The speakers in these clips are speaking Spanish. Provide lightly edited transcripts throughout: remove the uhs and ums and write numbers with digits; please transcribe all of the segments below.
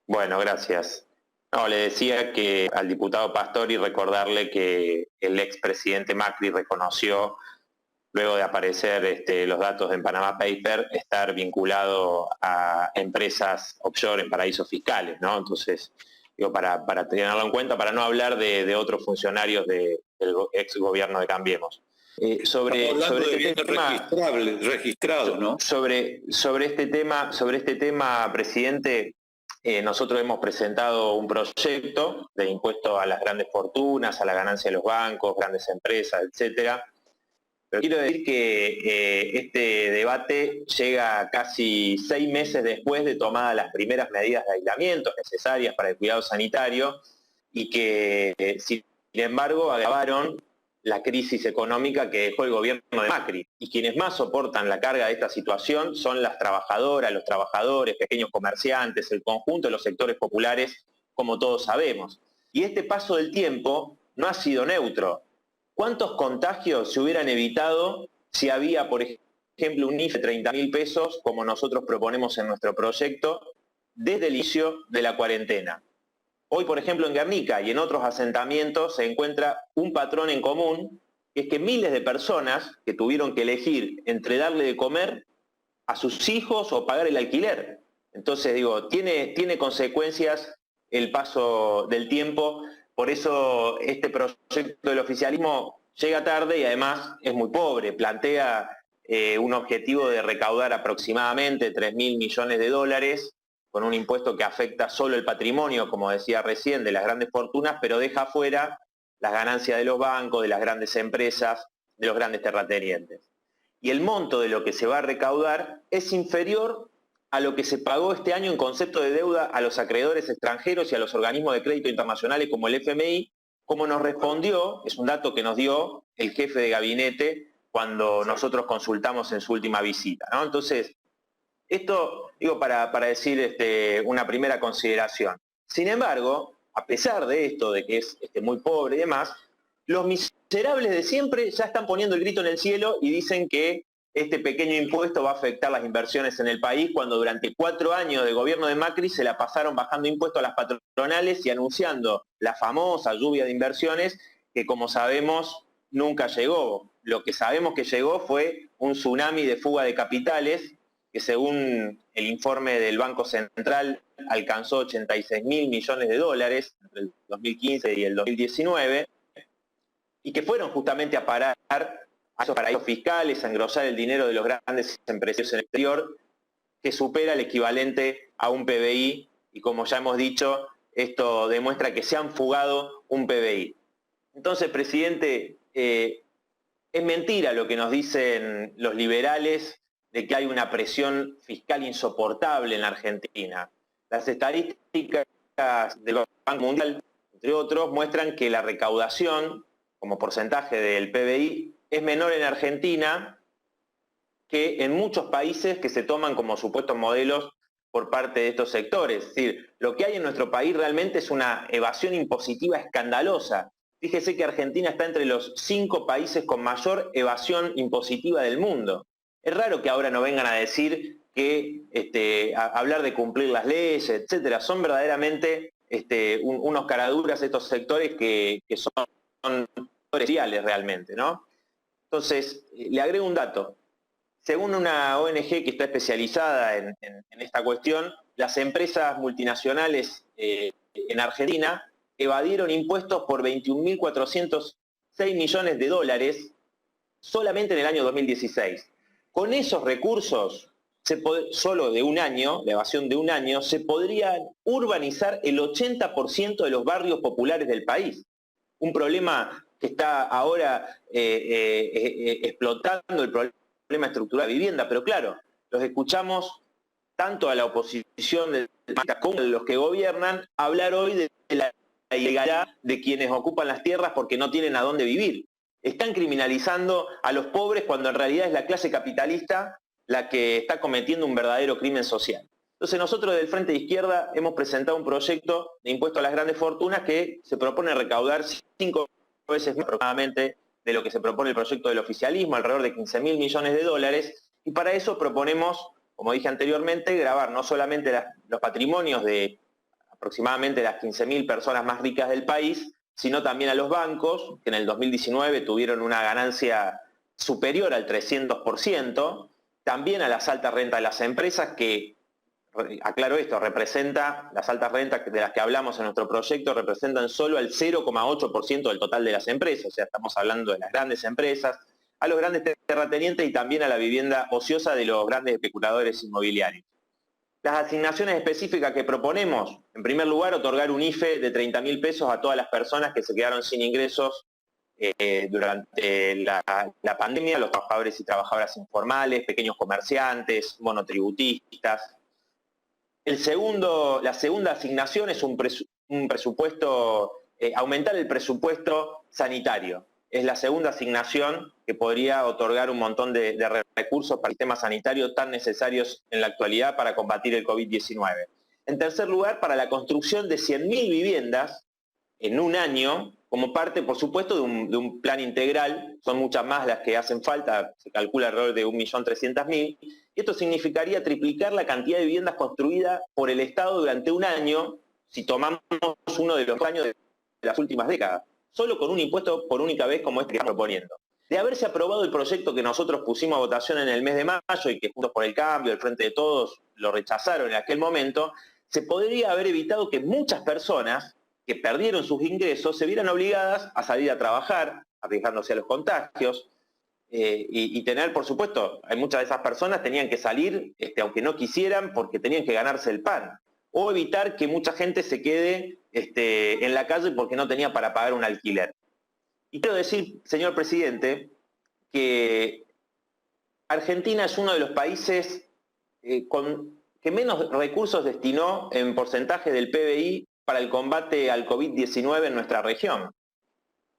Bueno, gracias. No, le decía que al diputado Pastori recordarle que el expresidente Macri reconoció, luego de aparecer los datos en Panama Paper, estar vinculado a empresas offshore en paraísos fiscales, ¿no? Entonces, digo, para tenerlo en cuenta, para no hablar de otros funcionarios del ex gobierno de Cambiemos. Estamos hablando de bienes registrados, ¿no? Sobre este tema, presidente, nosotros hemos presentado un proyecto de impuesto a las grandes fortunas, a la ganancia de los bancos, grandes empresas, etcétera. Pero quiero decir que este debate llega casi 6 meses después de tomadas las primeras medidas de aislamiento necesarias para el cuidado sanitario y que, sin embargo, agravaron la crisis económica que dejó el gobierno de Macri. Y quienes más soportan la carga de esta situación son las trabajadoras, los trabajadores, pequeños comerciantes, el conjunto de los sectores populares, como todos sabemos. Y este paso del tiempo no ha sido neutro. ¿Cuántos contagios se hubieran evitado si había, por ejemplo, un IFE de 30.000 pesos, como nosotros proponemos en nuestro proyecto, desde el inicio de la cuarentena? Hoy, por ejemplo, en Guernica y en otros asentamientos se encuentra un patrón en común, que es que miles de personas que tuvieron que elegir entre darle de comer a sus hijos o pagar el alquiler. Entonces, digo, tiene consecuencias el paso del tiempo, por eso este proyecto del oficialismo llega tarde y además es muy pobre, plantea un objetivo de recaudar aproximadamente 3.000 millones de dólares, con un impuesto que afecta solo el patrimonio, como decía recién, de las grandes fortunas, pero deja fuera las ganancias de los bancos, de las grandes empresas, de los grandes terratenientes. Y el monto de lo que se va a recaudar es inferior a lo que se pagó este año en concepto de deuda a los acreedores extranjeros y a los organismos de crédito internacionales como el FMI, como nos respondió, es un dato que nos dio el jefe de gabinete cuando nosotros consultamos en su última visita, ¿no? Entonces, esto, digo, para decir una primera consideración. Sin embargo, a pesar de esto, de que es muy pobre y demás, los miserables de siempre ya están poniendo el grito en el cielo y dicen que este pequeño impuesto va a afectar las inversiones en el país, cuando durante 4 años de gobierno de Macri se la pasaron bajando impuestos a las patronales y anunciando la famosa lluvia de inversiones que, como sabemos, nunca llegó. Lo que sabemos que llegó fue un tsunami de fuga de capitales que, según el informe del Banco Central, alcanzó 86.000 millones de dólares entre el 2015 y el 2019, y que fueron justamente a parar a esos paraísos fiscales, a engrosar el dinero de los grandes empresarios en el exterior, que supera el equivalente a un PBI, y como ya hemos dicho, esto demuestra que se han fugado un PBI. Entonces, presidente, es mentira lo que nos dicen los liberales de que hay una presión fiscal insoportable en la Argentina. Las estadísticas del Banco Mundial, entre otros, muestran que la recaudación como porcentaje del PBI es menor en Argentina que en muchos países que se toman como supuestos modelos por parte de estos sectores. Es decir, lo que hay en nuestro país realmente es una evasión impositiva escandalosa. Fíjese que Argentina está entre los 5 países con mayor evasión impositiva del mundo. Es raro que ahora no vengan a decir que hablar de cumplir las leyes, etcétera, son verdaderamente unos caraduras estos sectores que son reales realmente, ¿no? Entonces, le agrego un dato. Según una ONG que está especializada en esta cuestión, las empresas multinacionales en Argentina evadieron impuestos por 21.406 millones de dólares solamente en el año 2016. Con esos recursos, solo de un año, la evasión de un año, se podría urbanizar el 80% de los barrios populares del país. Un problema que está ahora explotando, el problema estructural de vivienda, pero claro, los escuchamos tanto a la oposición como de los que gobiernan hablar hoy de la ilegalidad de quienes ocupan las tierras porque no tienen a dónde vivir. Están criminalizando a los pobres cuando en realidad es la clase capitalista la que está cometiendo un verdadero crimen social. Entonces nosotros del Frente de Izquierda hemos presentado un proyecto de impuesto a las grandes fortunas que se propone recaudar 5 veces más aproximadamente de lo que se propone el proyecto del oficialismo, alrededor de 15.000 millones de dólares, y para eso proponemos, como dije anteriormente, gravar no solamente los patrimonios de aproximadamente las 15.000 personas más ricas del país, sino también a los bancos, que en el 2019 tuvieron una ganancia superior al 300%, también a las altas rentas de las empresas, que, aclaro esto, representa, las altas rentas de las que hablamos en nuestro proyecto representan solo el 0,8% del total de las empresas, o sea, estamos hablando de las grandes empresas, a los grandes terratenientes y también a la vivienda ociosa de los grandes especuladores inmobiliarios. Las asignaciones específicas que proponemos, en primer lugar, otorgar un IFE de 30.000 pesos a todas las personas que se quedaron sin ingresos durante la pandemia, los trabajadores y trabajadoras informales, pequeños comerciantes, monotributistas. La segunda asignación es un presupuesto, aumentar el presupuesto sanitario. Es la segunda asignación que podría otorgar un montón de recursos para el sistema sanitario tan necesarios en la actualidad para combatir el COVID-19. En tercer lugar, para la construcción de 100.000 viviendas en un año, como parte, por supuesto, de un plan integral. Son muchas más las que hacen falta, se calcula alrededor de 1.300.000, y esto significaría triplicar la cantidad de viviendas construidas por el Estado durante un año, si tomamos uno de los años de las últimas décadas, solo con un impuesto por única vez como este que estamos proponiendo. De haberse aprobado el proyecto que nosotros pusimos a votación en el mes de mayo y que Juntos por el Cambio, el Frente de Todos, lo rechazaron en aquel momento, se podría haber evitado que muchas personas que perdieron sus ingresos se vieran obligadas a salir a trabajar, arriesgándose a los contagios, y tener, por supuesto, hay muchas de esas personas tenían que salir, aunque no quisieran, porque tenían que ganarse el pan, o evitar que mucha gente se quede en la calle porque no tenía para pagar un alquiler. Y quiero decir, señor presidente, que Argentina es uno de los países que menos recursos destinó en porcentaje del PBI para el combate al COVID-19 en nuestra región.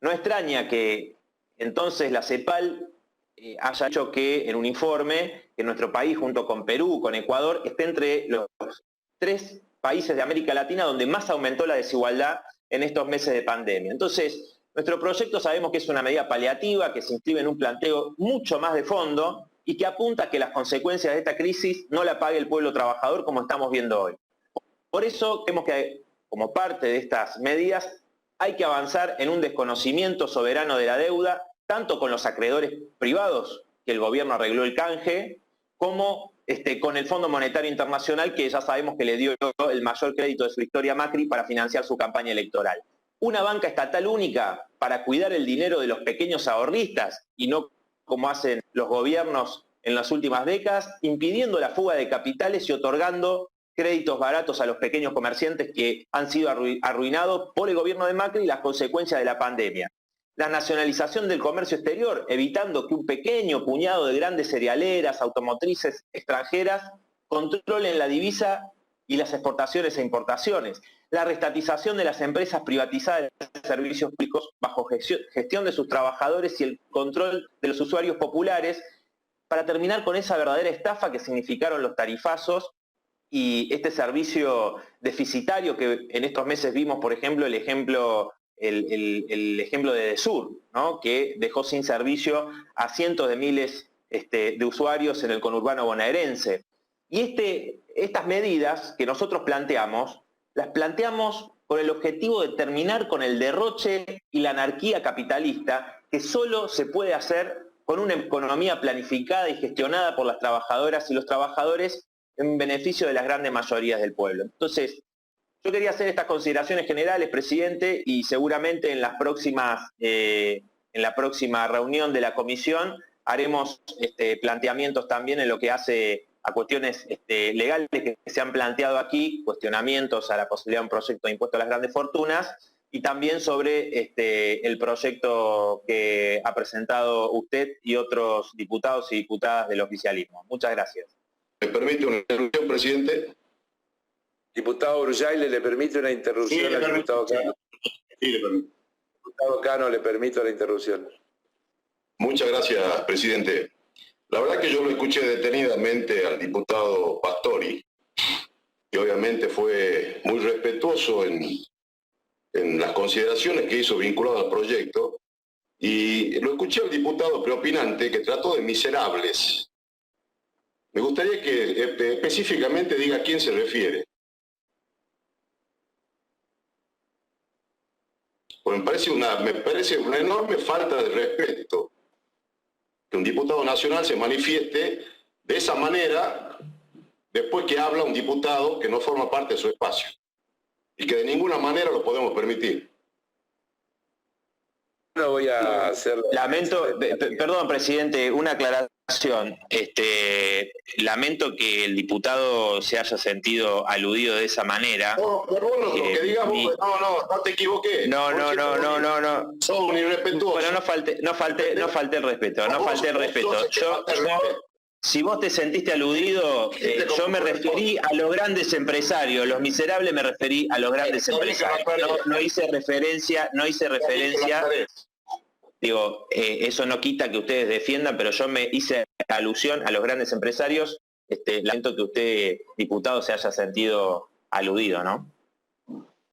No extraña que entonces la CEPAL haya dicho que en un informe que nuestro país, junto con Perú, con Ecuador, esté entre los 3 países de América Latina donde más aumentó la desigualdad en estos meses de pandemia. Entonces, nuestro proyecto sabemos que es una medida paliativa, que se inscribe en un planteo mucho más de fondo y que apunta a que las consecuencias de esta crisis no la pague el pueblo trabajador como estamos viendo hoy. Por eso creemos que, como parte de estas medidas, hay que avanzar en un desconocimiento soberano de la deuda, tanto con los acreedores privados, que el gobierno arregló el canje, como con el Fondo Monetario Internacional, que ya sabemos que le dio el mayor crédito de su historia a Macri para financiar su campaña electoral. Una banca estatal única para cuidar el dinero de los pequeños ahorristas y no como hacen los gobiernos en las últimas décadas, impidiendo la fuga de capitales y otorgando créditos baratos a los pequeños comerciantes que han sido arruinados por el gobierno de Macri y las consecuencias de la pandemia. La nacionalización del comercio exterior, evitando que un pequeño puñado de grandes cerealeras, automotrices extranjeras controlen la divisa y las exportaciones e importaciones. La reestatización de las empresas privatizadas de servicios públicos bajo gestión de sus trabajadores y el control de los usuarios populares, para terminar con esa verdadera estafa que significaron los tarifazos y este servicio deficitario que en estos meses vimos, por ejemplo, el ejemplo de Edesur, ¿no?, que dejó sin servicio a cientos de miles de usuarios en el conurbano bonaerense. Y estas medidas que nosotros planteamos, las planteamos con el objetivo de terminar con el derroche y la anarquía capitalista que solo se puede hacer con una economía planificada y gestionada por las trabajadoras y los trabajadores en beneficio de las grandes mayorías del pueblo. Entonces, yo quería hacer estas consideraciones generales, presidente, y seguramente en la próxima reunión de la comisión haremos planteamientos también en lo que hace a cuestiones legales que se han planteado aquí, cuestionamientos a la posibilidad de un proyecto de impuesto a las grandes fortunas, y también sobre el proyecto que ha presentado usted y otros diputados y diputadas del oficialismo. Muchas gracias. ¿Me permite una interrupción, presidente? Diputado Urjaile, ¿le permite una interrupción al diputado Cano? Sí, le permito. Diputado Cano, le permito la interrupción. Muchas gracias, presidente. La verdad que yo lo escuché detenidamente al diputado Pastori, que obviamente fue muy respetuoso en las consideraciones que hizo vinculadas al proyecto, y lo escuché al diputado preopinante que trató de miserables. Me gustaría que específicamente diga a quién se refiere. Porque me parece una enorme falta de respeto que un diputado nacional se manifieste de esa manera después que habla un diputado que no forma parte de su espacio y que de ninguna manera lo podemos permitir. No voy a hacer... Lamento, perdón, presidente, una aclaración. Lamento que el diputado se haya sentido aludido de esa manera. No, pero bueno, lo que digas vos, no te equivoqué. No. Sos un irrespetuoso. Bueno, no falte el respeto, no falte el respeto. Si vos te sentiste aludido, yo me referí a los grandes empresarios, los miserables me referí a los grandes empresarios. No hice referencia. Digo, eso no quita que ustedes defiendan, pero yo me hice alusión a los grandes empresarios. Lamento que usted, diputado, se haya sentido aludido, ¿no?